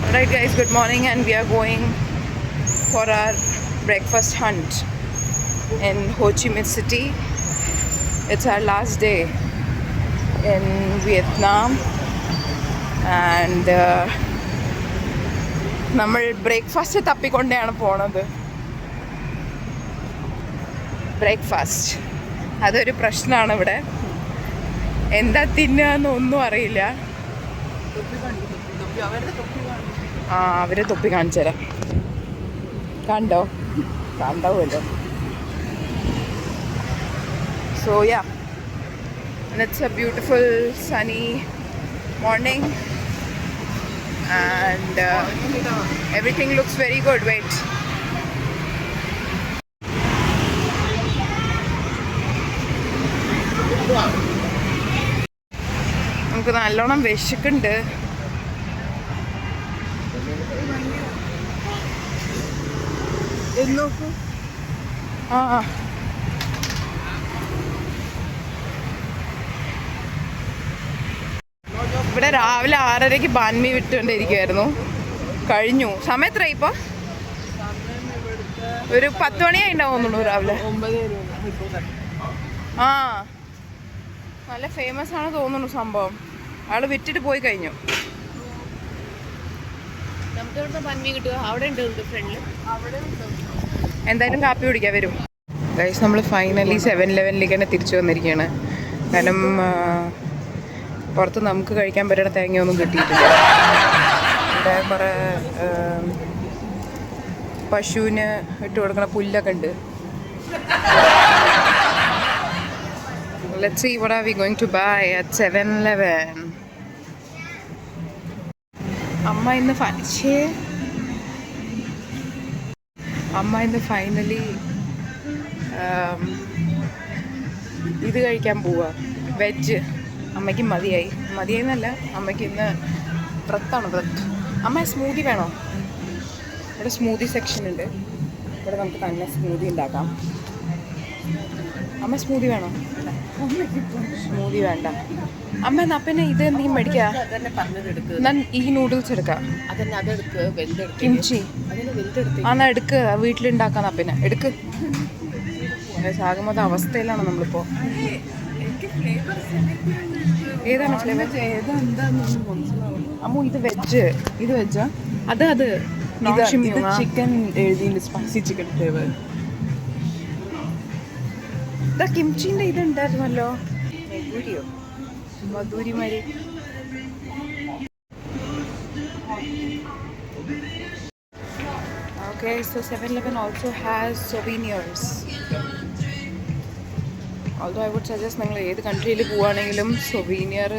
Alright guys, good morning, and we are going for our breakfast hunt in Ho Chi Minh City. It's our last day in Vietnam, and നമ്മൾ breakfast തപ്പിക്കൊണ്ടാണ് പോണത്. Breakfast അതൊരു പ്രശ്നമാണ് ഇവിടെ. എന്താ തിന്നുക ഒന്നും അറിയില്ല. അവരെ തൊപ്പി കാണിച്ചു തരാം. കണ്ടോ? കണ്ടാവുമല്ലോ. So yeah, and it's a beautiful sunny morning, and everything looks very good. Wait, നമുക്ക് നല്ലോണം വിശക്കുണ്ട്. ഇവിടെ രാവിലെ 6:30 ബാൻമി വിട്ടുകൊണ്ടിരിക്കുമായിരുന്നു. കഴിഞ്ഞു. സമയം എത്ര ഇപ്പോൾ? ഒരു 10 മണിയായി ഉണ്ടാവുന്നുള്ളൂ രാവിലെ. ആ, നല്ല ഫേമസ് ആണ് തോന്നുന്നു സംഭവം. ആള് വിറ്റിട്ട് പോയി കഴിഞ്ഞു. എന്തായാലും കാപ്പി കുടിക്കാൻ വരും. ഗൈസ്, നമ്മൾ ഫൈനലി 7-Elevenലേക്ക് തന്നെ തിരിച്ചു വന്നിരിക്കുകയാണ്. കാരണം പുറത്ത് നമുക്ക് കഴിക്കാൻ പറ്റുന്ന തേങ്ങയൊന്നും കിട്ടിയിട്ടില്ല. ഇവിടെ കുറേ പശുവിന് ഇട്ട് കൊടുക്കുന്ന പുല്ലൊക്കെ ഉണ്ട്. Let's see what are we going to buy at 7-Eleven. അമ്മ ഇന്ന് ഫൈനലി ഇത് കഴിക്കാൻ പോവാ. വെജ്. അമ്മയ്ക്ക് മതിയായി എന്നല്ല, അമ്മയ്ക്ക് ഇന്ന് വ്രത്താണ്. അമ്മ സ്മൂതി വേണോ? ഇവിടെ സ്മൂതി സെക്ഷൻ ഉണ്ട്. ഇവിടെ നമുക്ക് തന്നെ സ്മൂതി ഉണ്ടാക്കാം. അമ്മ സ്മൂതി വേണോ? സ്മൂതി വേണ്ട അമ്മ. എന്നാ പിന്നെ ഇത് എന്തെങ്കിലും മേടിക്കാം. ഈ നൂഡിൽസ് എടുക്കാം. കിംചി എന്നാ എടുക്ക്. വീട്ടിലുണ്ടാക്കാന്നാ പിന്നെ എടുക്ക്. ആകുമ്പോൾ അവസ്ഥയിലാണ് നമ്മളിപ്പോൾ. ഏതാണ് ഫ്ലേവർ? അമ്മു ഇത് വെജ്. ഇത് വെജാ? അത് ചിക്കൻ എഴുതിയിട്ടുണ്ട്. Spicy chicken flavour. ഇതാ കിംച്ചിൻ്റെ ഇതുണ്ടായിരുന്നല്ലോ. മധുരിമാരി. Okay, so 7-Eleven also has souvenirs. Although I would suggest നിങ്ങൾ ഏത് കൺട്രിയിൽ പോവുകയാണെങ്കിലും സൊവീനിയർ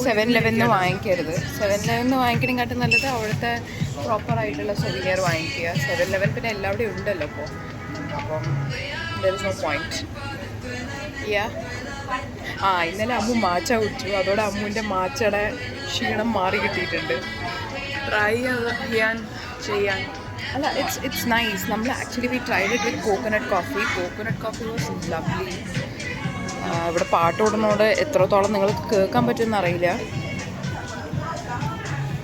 7-Eleven വാങ്ങിക്കരുത്. 7-Eleven വാങ്ങിക്കണേക്കാട്ടും നല്ലത് അവിടുത്തെ പ്രോപ്പറായിട്ടുള്ള സൊവീനിയർ വാങ്ങിക്കുക. 7-Eleven പിന്നെ എല്ലാവിടെയും ഉണ്ടല്ലോ ഇപ്പോൾ. അപ്പം there is no point. Yeah. ഇന്നലെ അമ്മു മാച്ച കുടിച്ചു. അതോടെ അമ്മുവിൻ്റെ മാച്ചയുടെ ക്ഷീണം മാറി കിട്ടിയിട്ടുണ്ട്. ട്രൈ ചെയ്യാൻ അല്ല, ഇറ്റ്സ് നൈസ്. നമ്മൾ actually we tried it with coconut coffee was lovely. ഇവിടെ പാട്ടോടുന്നോട് എത്രത്തോളം നിങ്ങൾക്ക് കേൾക്കാൻ പറ്റുമെന്ന് അറിയില്ല.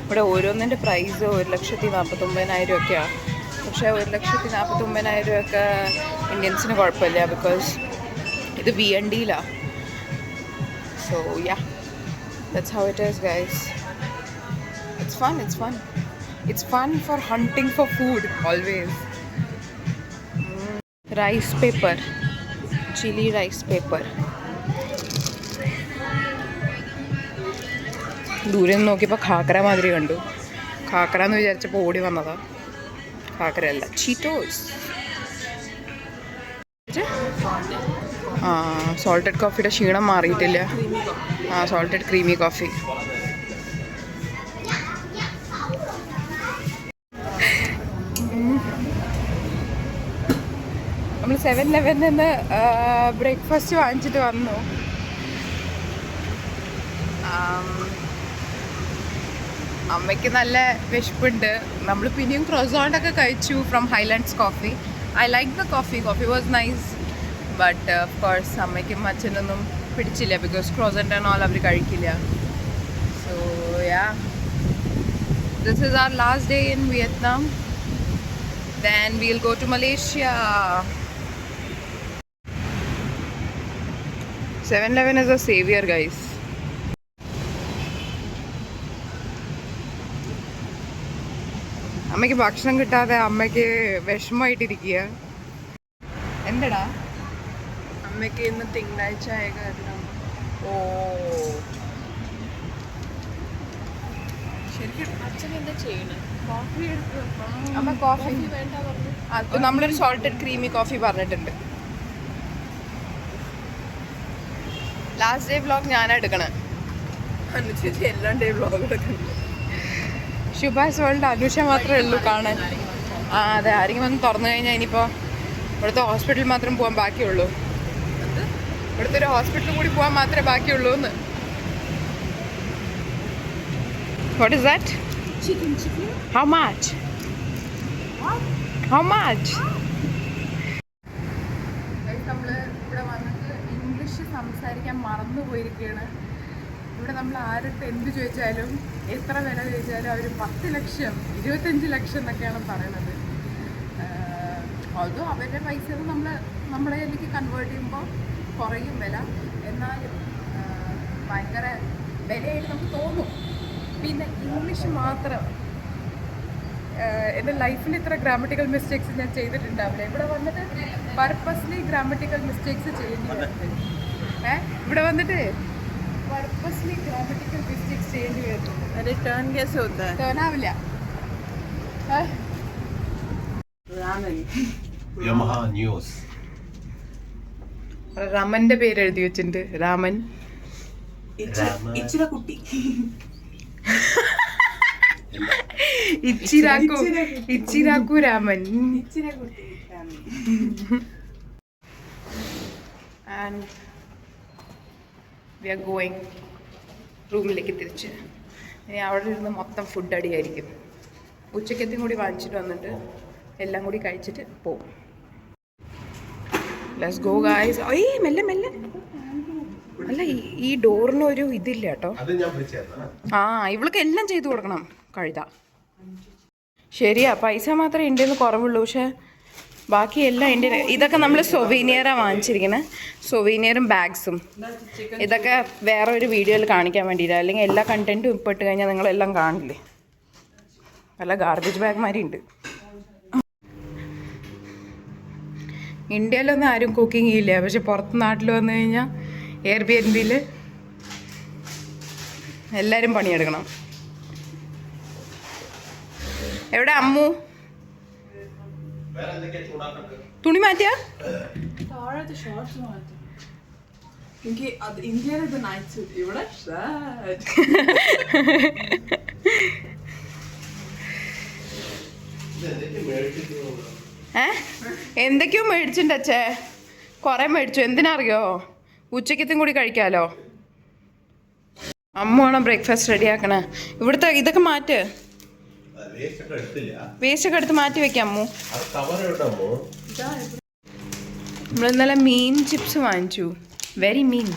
ഇവിടെ ഓരോന്നിൻ്റെ പ്രൈസ് 1,49,000 ഒക്കെയാണ്. പക്ഷേ 1,49,000 ഒക്കെ ഇന്ത്യൻസിന് കുഴപ്പമില്ല, ബിക്കോസ് ഇത് VNDയിലാണ്. So yeah, that's how it is, guys. It's fun for hunting for food always. Rice paper, chili rice paper. ദൂരെ നിന്ന് നോക്കിയപ്പോൾ ഖാക്കറ മാതിരി കണ്ടു. ഖാക്കറ എന്ന് വിചാരിച്ചപ്പോൾ ഓടി വന്നതാ. ഖാക്കറയല്ല, ചീറ്റോസ്. സോൾട്ടഡ് കോഫിയുടെ ക്ഷീണം മാറിയിട്ടില്ല. Salted creamy coffee. നമ്മൾ 7-Eleven നിന്ന് ബ്രേക്ക്ഫാസ്റ്റ് വാങ്ങിച്ചിട്ട് വന്നു. അമ്മയ്ക്ക് നല്ല വിശപ്പുണ്ട്. നമ്മൾ പിന്നെയും ക്രോസോണ്ടൊക്കെ കഴിച്ചു from Highlands coffee. I like the coffee was nice. But of course അമ്മയ്ക്കും അച്ഛനൊന്നും പിടിച്ചില്ല, ബിക്കോസ് ക്രോസൻ്റ് ആൻഡ് ഓൾ അവർ കഴിക്കില്ല. So yeah, this is our last day in Vietnam. Then we'll go to Malaysia. 7-Eleven is a savior, guys. അമ്മയ്ക്ക് ഭക്ഷണം കിട്ടാതെ അമ്മയ്ക്ക് വിഷമമായിട്ടിരിക്കുക. എന്തടാ അമ്മയ്ക്ക് ഇന്ന് തിങ്കളാഴ്ച ആയ കാരണം ഓ ശരിക്കും അച്ഛൻ എന്താ ചെയ്യണേ? കോഫി എടുത്ത് അമ്മ കോഫി വേണ്ട പറഞ്ഞു. നമ്മളൊരു സോൾട്ടഡ് ക്രീമി കോഫി പറഞ്ഞിട്ടുണ്ട്. ലാസ്റ്റ് ഡേ വ്ളോഗ് ഞാനാ എടുക്കണേ. അനുചേച്ചി എല്ലാ ഡേ വ്ളോഗ് എടുക്കണം. ശുഭാസ് വേൾഡ് അനുഷ മാത്രമേ ഉള്ളൂ കാണാൻ. ആ അതെ, ആരെങ്കിലും വന്ന് തുറന്നു കഴിഞ്ഞാൽ ഇനിയിപ്പോൾ ഇവിടുത്തെ ഹോസ്പിറ്റലിൽ മാത്രം പോകാൻ ബാക്കിയുള്ളൂ. ഇവിടുത്തെ ഒരു ഹോസ്പിറ്റലിൽ കൂടി പോകാൻ മാത്രമേ ബാക്കിയുള്ളൂ എന്ന്. What is that? Chicken. How much? What? How much? നമ്മൾ ഇവിടെ വന്നിട്ട് ഇംഗ്ലീഷ് സംസാരിക്കാൻ മറന്നു പോയിരിക്കുകയാണ്. ഇവിടെ നമ്മൾ ആരുടെ എന്ത് ചോദിച്ചാലും എത്ര വില ചോദിച്ചാലും അവർ 10 ലക്ഷം 25 ലക്ഷം എന്നൊക്കെയാണ് പറയണത്. അതോ അവരുടെ പൈസ നമ്മുടെ കയ്യിലേക്ക് കൺവേർട്ട് ചെയ്യുമ്പോൾ കുറയും വില, എന്നാലും ഭയങ്കര വിലയായിട്ട് നമുക്ക് തോന്നും. പിന്നെ ഇംഗ്ലീഷ് മാത്രം എൻ്റെ ലൈഫിൽ ഇത്ര ഗ്രാമറ്റിക്കൽ മിസ്റ്റേക്സ് ഞാൻ ചെയ്തിട്ടുണ്ടാവില്ല. ഇവിടെ വന്നിട്ട് പർപ്പസ്ലി ഗ്രാമറ്റിക്കൽ മിസ്റ്റേക്സ് ചെയ്യേണ്ടി വരുന്നുണ്ട്. ഇവിടെ വന്നിട്ട് പർപ്പസ്ലി ഗ്രാമറ്റിക്കൽ മിസ്റ്റേക്സ് ചെയ്യേണ്ടി വരുന്നുണ്ട്. ടേൺ ആവില്ല. റമന്റെ പേര് എഴുതി വെച്ചിട്ടുണ്ട്. രാമൻ കുട്ടി. ഇച്ചിരാക്കു Raman. And we are going റൂമിലേക്ക് തിരിച്ച്. ഇനി അവിടെ ഇരുന്ന് മൊത്തം ഫുഡ് അടിയായിരിക്കും. ഉച്ചക്കത്തും കൂടി വാങ്ങിച്ചിട്ട് വന്നിട്ട് എല്ലാം കൂടി കഴിച്ചിട്ട് പോകും. Let's go guys. മെല്ലെ മെല്ലെ. അല്ല, ഈ ഡോറിന് ഒരു ഇതില്ല കേട്ടോ. ആ ഇവൾക്ക് എല്ലാം ചെയ്തു കൊടുക്കണം കഴുത. ശരിയാ, പൈസ മാത്രമേ ഇന്ത്യയിൽ നിന്ന് കുറവുള്ളൂ. പക്ഷെ ബാക്കിയെല്ലാം ഇന്ത്യ. ഇതൊക്കെ നമ്മൾ സൊവീനിയറാണ് വാങ്ങിച്ചിരിക്കുന്നത്. സൊവീനിയറും ബാഗ്സും. ഇതൊക്കെ വേറെ ഒരു വീഡിയോയിൽ കാണിക്കാൻ വേണ്ടിയില്ല. അല്ലെങ്കിൽ എല്ലാ കണ്ടൻറ്റും ഇപ്പോൾ ഇട്ട് കഴിഞ്ഞാൽ നിങ്ങളെല്ലാം കാണില്ലേ. നല്ല ഗാർബേജ് ബാഗ് മാതിരി ഉണ്ട്. ഇന്ത്യയിലൊന്നും ആരും കുക്കിംഗ് ചെയ്യില്ല. പക്ഷെ പുറത്ത് നാട്ടിൽ വന്നു കഴിഞ്ഞാൽ എയർബിഎൻബിയിൽ എല്ലാവരും പണിയെടുക്കണം. എവിടെ അമ്മു? തുണി മാറ്റിയാ? എന്തൊക്കെയോ മേടിച്ചിട്ടുണ്ട് അച്ഛേ. കുറെ മേടിച്ചു. എന്തിനറിയോ? ഉച്ചക്കത്തും കൂടി കഴിക്കാലോ. അമ്മ വേണം ബ്രേക്ക്ഫാസ്റ്റ് റെഡിയാക്കണേ. ഇവിടുത്തെ ഇതൊക്കെ മാറ്റ്. വേസ്റ്റ് ഒക്കെ എടുത്ത് മാറ്റി വെക്കാം അമ്മു. നമ്മൾ ഇന്നലെ മീൻ ചിപ്സ് വാങ്ങിച്ചു. Very mean.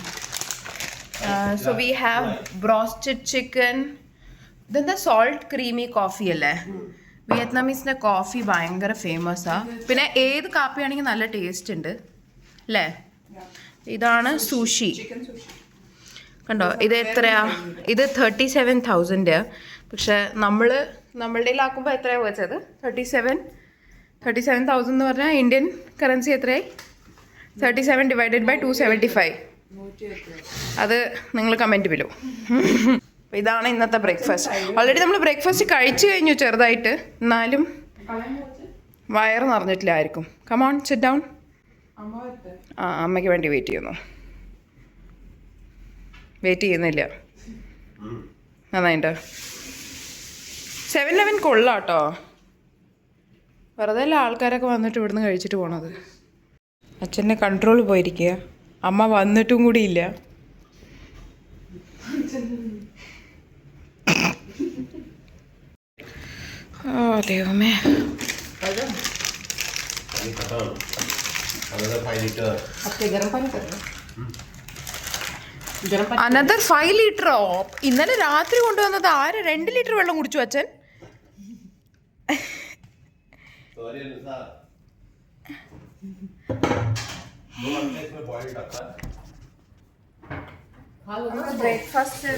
So we have broasted chicken. ഇതെന്താ സോൾട്ട് ക്രീമി കോഫി അല്ലേ? വിയറ്റ്നാമീസിൻ്റെ കോഫി ഭയങ്കര ഫേമസാണ്. പിന്നെ ഏത് കാപ്പിയാണെങ്കിൽ നല്ല ടേസ്റ്റ് ഉണ്ട് അല്ലേ? ഇതാണ് സൂഷി. കണ്ടോ, ഇത് എത്രയാ? ഇത് 37,000. പക്ഷെ നമ്മളുടെ ആക്കുമ്പോൾ എത്രയാണ് വെച്ചത്? 37,000 എന്ന് പറഞ്ഞാൽ ഇന്ത്യൻ കറൻസി എത്രയായി? 37 ഡിവൈഡഡ് ബൈ 275. അത് നിങ്ങൾ കമൻറ്റ് ബിലോ. അപ്പോൾ ഇതാണ് ഇന്നത്തെ ബ്രേക്ക്ഫാസ്റ്റ്. ഓൾറെഡി നമ്മൾ ബ്രേക്ക്ഫാസ്റ്റ് കഴിച്ചു കഴിഞ്ഞു ചെറുതായിട്ട്. എന്നാലും വയറ് നിറഞ്ഞിട്ടില്ലായിരിക്കും. Come on sit down. ആ അമ്മയ്ക്ക് വേണ്ടി വെയിറ്റ് ചെയ്യുന്നു. വെയിറ്റ് ചെയ്യുന്നില്ല. നന്നായിട്ട് 7-Eleven കൊള്ളാം കേട്ടോ. വെറുതെ ആൾക്കാരൊക്കെ വന്നിട്ട് ഇവിടുന്ന് കഴിച്ചിട്ട് പോണത്. അച്ഛൻ്റെ കൺട്രോൾ പോയിരിക്കുക. അമ്മ വന്നിട്ടും കൂടി ഇല്ല. ഓ ദൈവമേ. അനദർ 5 ലിറ്ററോ? ഇന്നലെ രാത്രി കൊണ്ടുവന്നത് ആര്? 2 ലിറ്റർ വെള്ളം കുടിച്ചു അച്ഛൻ. सॉरी अनुसार दो अंडे इसमें बॉइल्ड रखा है ബ്രേക്ക്ഫാസ്റ്റ്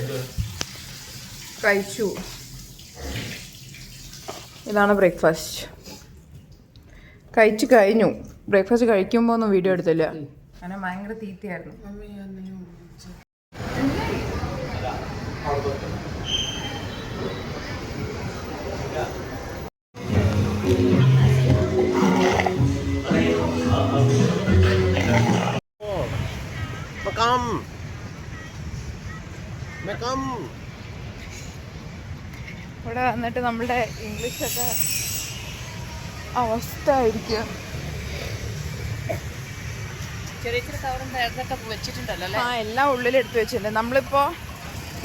കഴിച്ചു. ഇതാണ് ബ്രേക്ക്ഫാസ്റ്റ്. കഴിച്ചു കഴിഞ്ഞു. ബ്രേക്ക്ഫാസ്റ്റ് കഴിക്കുമ്പോൾ ഒന്നും വീഡിയോ എടുത്തില്ല, അങ്ങനെ ഭയങ്കര തീറ്റയായിരുന്നു. ഇവിടെ വന്നിട്ട് നമ്മളുടെ ഇംഗ്ലീഷൊക്കെ അവസ്ഥ ആയിരിക്കും. ആ എല്ലാം ഉള്ളിലെടുത്ത് വെച്ചിട്ടുണ്ട്. നമ്മളിപ്പോൾ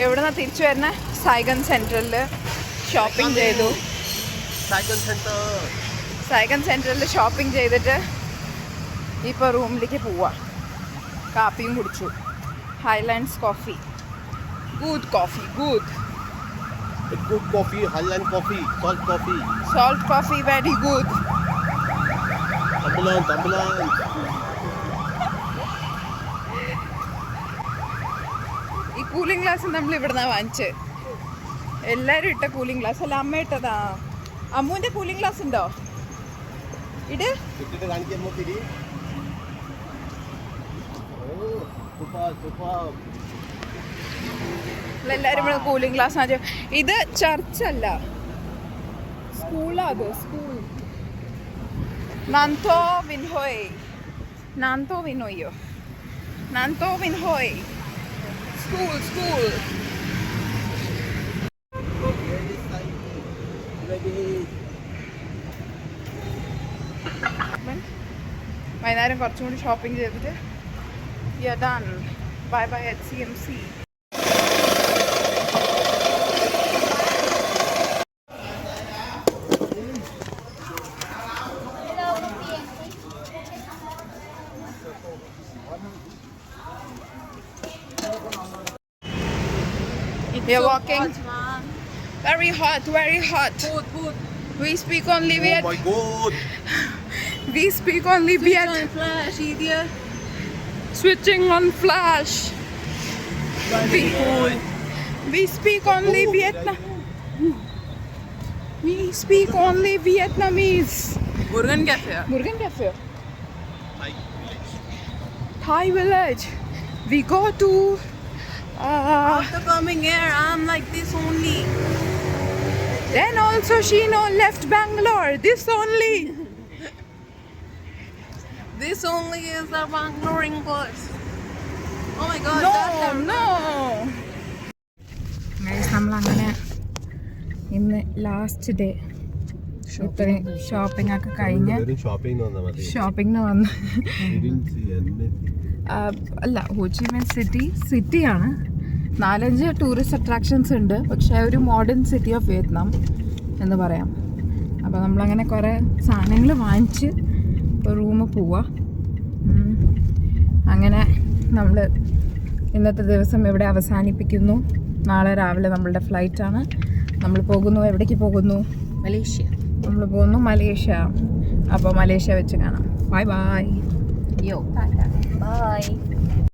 എവിടെ നിന്നാണ് തിരിച്ചു വരുന്നത്? സൈഗൺ സെൻട്രലിൽ ഷോപ്പിംഗ് ചെയ്തു. സൈഗൺ സെൻട്രലിൽ ഷോപ്പിംഗ് ചെയ്തിട്ട് ഇപ്പോൾ റൂമിലേക്ക് പോവാം. കാപ്പിയും കുടിച്ചു. Highlands coffee, good coffee, good. Good coffee, Highland coffee, salt coffee. Salt coffee, very good. Tambulan. ഈ കൂളിംഗ് ഗ്ലാസ് നമ്മൾ ഇവിടുന്നാണ് വാങ്ങിച്ച്. എല്ലാവരും ഇട്ട കൂളിംഗ് ഗ്ലാസ് അല്ല, അമ്മ ഇട്ടതാ. അമ്മുവിൻ്റെ കൂളിംഗ് ഗ്ലാസ് ഉണ്ടോ? ഇട്. എല്ലാവരും ഇവിടെ കൂളിംഗ് ഗ്ലാസ് ആണ്. ഇത് ചർച്ചല്ല, സ്കൂളാ. അത് സ്കൂൾ. നാന്തോ വിൻഹോയ്. സ്കൂൾ. വൈകുന്നേരം കുറച്ചും കൂടി ഷോപ്പിംഗ് ചെയ്തിട്ട് done. Bye bye HCMC. We are walking. Very hot. Food. We speak only Viet. Oh my god. We speak only Viet. Flash, idiot. Switching on flash. We speak only Vietnam. We speak only Vietnamese. Burgan Cafe. Thai village. We go to. After coming here, I'm like this only. Then also she left Bangalore. This only. This only is our Bangalore English. Oh my god. No. Guys, നമ്മളങ്ങനെ ഇന്ന് last day ഇത്രയും shopping ഒക്കെ കഴിഞ്ഞ് ഷോപ്പിങ്ങിന് വന്ന് അല്ല, Ho Chi Minh സിറ്റിയാണ്. 4-5 tourist attractions ഉണ്ട്, പക്ഷേ ഒരു മോഡേൺ സിറ്റി ഓഫ് വിയറ്റ്നാം എന്ന് പറയാം. അപ്പോൾ നമ്മളങ്ങനെ കുറേ സാധനങ്ങൾ വാങ്ങിച്ച് ഇപ്പോൾ റൂമിൽ പോവാം. അങ്ങനെ നമ്മൾ ഇന്നത്തെ ദിവസം ഇവിടെ അവസാനിപ്പിക്കുന്നു. നാളെ രാവിലെ നമ്മളുടെ ഫ്ലൈറ്റാണ്. നമ്മൾ പോകുന്നു. എവിടേക്ക് പോകുന്നു? Malaysia. നമ്മൾ പോകുന്നു മലേഷ്യ. അപ്പോൾ മലേഷ്യ വെച്ച് കാണാം. ബൈ. Yo. Bye.